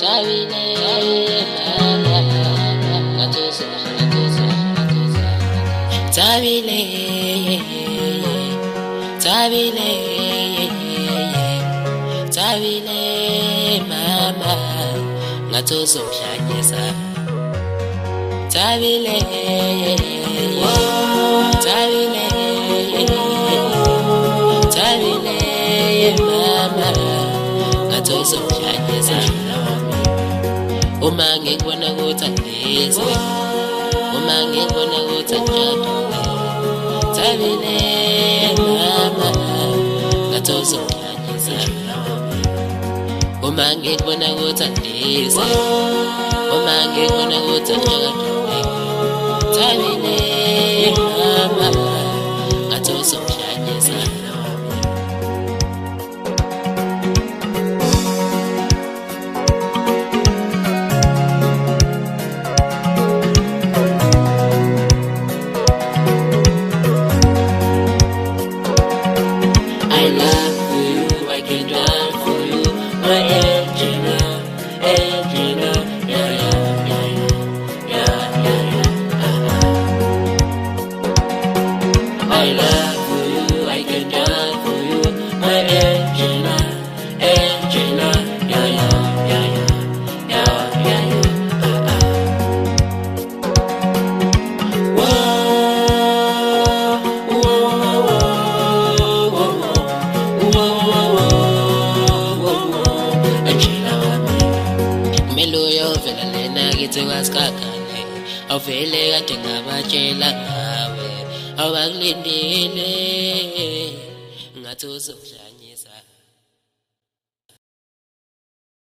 Tabile, mama, ngatozo shanyesa. Tabile, tabile, tabile, mama, ngatozo shanyesa. Umange kwana kuthandise, umange kwana kuthandjadule. Tabile, mama, ngatozo shanyesa. Umange kwana kuthandise, umange kwana kuthandjadule. Tabile, mama, ngatozo shanyesa. I love you, I can die for you, my Angela, Angela, yeah, yeah, yeah, yeah, yeah, yeah. I love you, I can die for you, my Angela, Angela, yeah, yeah, yeah, yeah, yeah, yeah, yeah. Meloyo vela lena kithi wasikakane awuvele kade ngabatshela ngawe awakulindile ngathi uzodlanyisa.